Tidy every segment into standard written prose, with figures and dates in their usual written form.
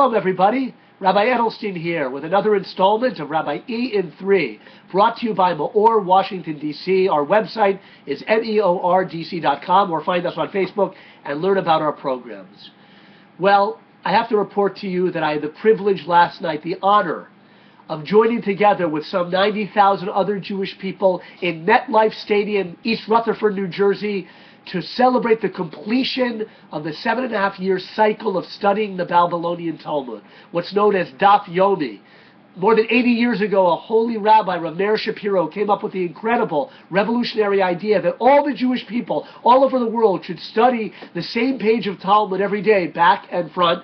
Hello everybody, Rabbi Edelstein here with another installment of Rabbi E in 3, brought to you by MEOR Washington DC. Our website is MEORDC.com, or find us on Facebook and learn about our programs. Well, I have to report to you that I had the privilege last night, the honor of joining together with some 90,000 other Jewish people in MetLife Stadium, East Rutherford, New Jersey, to celebrate the completion of the 7.5-year cycle of studying the Babylonian Talmud, what's known as Daf Yomi. More than 80 years ago, a holy rabbi, Rav Meir Shapiro, came up with the incredible, revolutionary idea that all the Jewish people all over the world should study the same page of Talmud every day, back and front,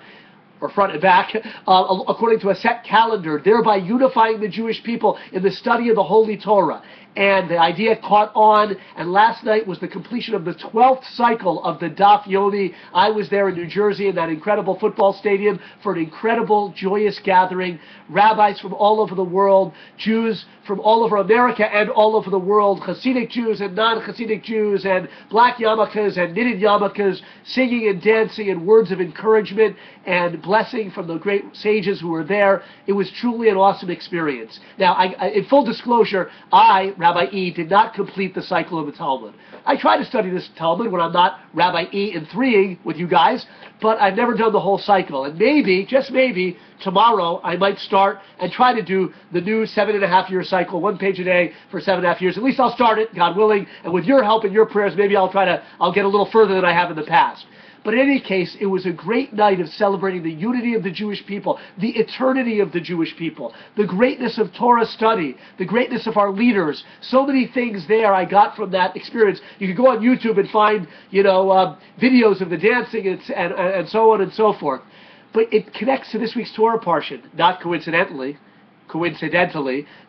or front and back, according to a set calendar, thereby unifying the Jewish people in the study of the Holy Torah. And the idea caught on, and last night was the completion of the 12th cycle of the Daf Yomi. I was there in New Jersey in that incredible football stadium for an incredible, joyous gathering. Rabbis from all over the world, Jews from all over America and all over the world, Hasidic Jews and non-Hasidic Jews, and black yarmulkes and knitted yarmulkes, singing and dancing and words of encouragement and blessing from the great sages who were there. It was truly an awesome experience. Now, in full disclosure, Rabbi E, did not complete the cycle of the Talmud. I try to study this Talmud when I'm not Rabbi E in 3ing with you guys, but I've never done the whole cycle. And maybe, just maybe, tomorrow I might start and try to do the new 7.5-year cycle, 1 page a day for 7.5 years. At least I'll start it, God willing, and with your help and your prayers, maybe I'll get a little further than I have in the past. But in any case, it was a great night of celebrating the unity of the Jewish people, the eternity of the Jewish people, the greatness of Torah study, the greatness of our leaders. So many things there I got from that experience. You can go on YouTube and find, videos of the dancing and so on and so forth. But it connects to this week's Torah portion, not coincidentally.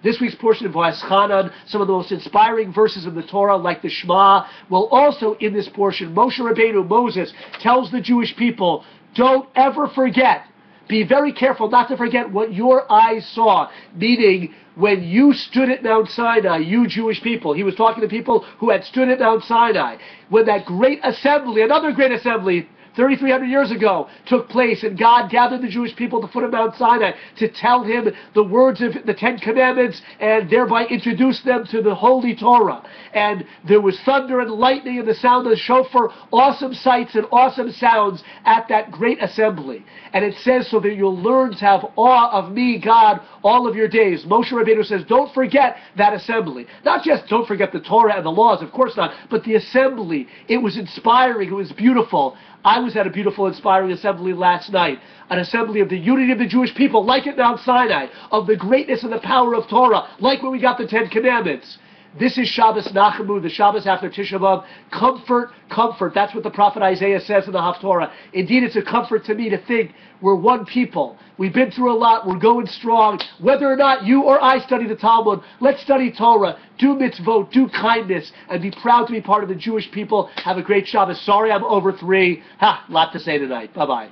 This week's portion of Vayeschanan, some of the most inspiring verses of the Torah, like the Shema, will also, in this portion, Moshe Rabbeinu, Moses, tells the Jewish people, don't ever forget, be very careful not to forget what your eyes saw, meaning when you stood at Mount Sinai, you Jewish people. He was talking to people who had stood at Mount Sinai. When that great assembly, another great assembly, 3,300 years ago, took place, and God gathered the Jewish people at the foot of Mount Sinai to tell him the words of the 10 Commandments and thereby introduce them to the Holy Torah. And there was thunder and lightning and the sound of the shofar, awesome sights and awesome sounds at that great assembly. And it says, so that you'll learn to have awe of me, God, all of your days. Moshe Rabbeinu says, don't forget that assembly. Not just don't forget the Torah and the laws, of course not, but the assembly. It was inspiring, it was beautiful. I was at a beautiful, inspiring assembly last night, an assembly of the unity of the Jewish people, like at Mount Sinai, of the greatness and the power of Torah, like when we got the 10 Commandments. This is Shabbos Nachamu, the Shabbos after Tisha B'Av. Comfort, comfort. That's what the prophet Isaiah says in the Haftorah. Indeed, it's a comfort to me to think we're one people. We've been through a lot. We're going strong. Whether or not you or I study the Talmud, let's study Torah, do mitzvot, do kindness, and be proud to be part of the Jewish people. Have a great Shabbos. Sorry I'm over 3. Lot to say tonight. Bye-bye.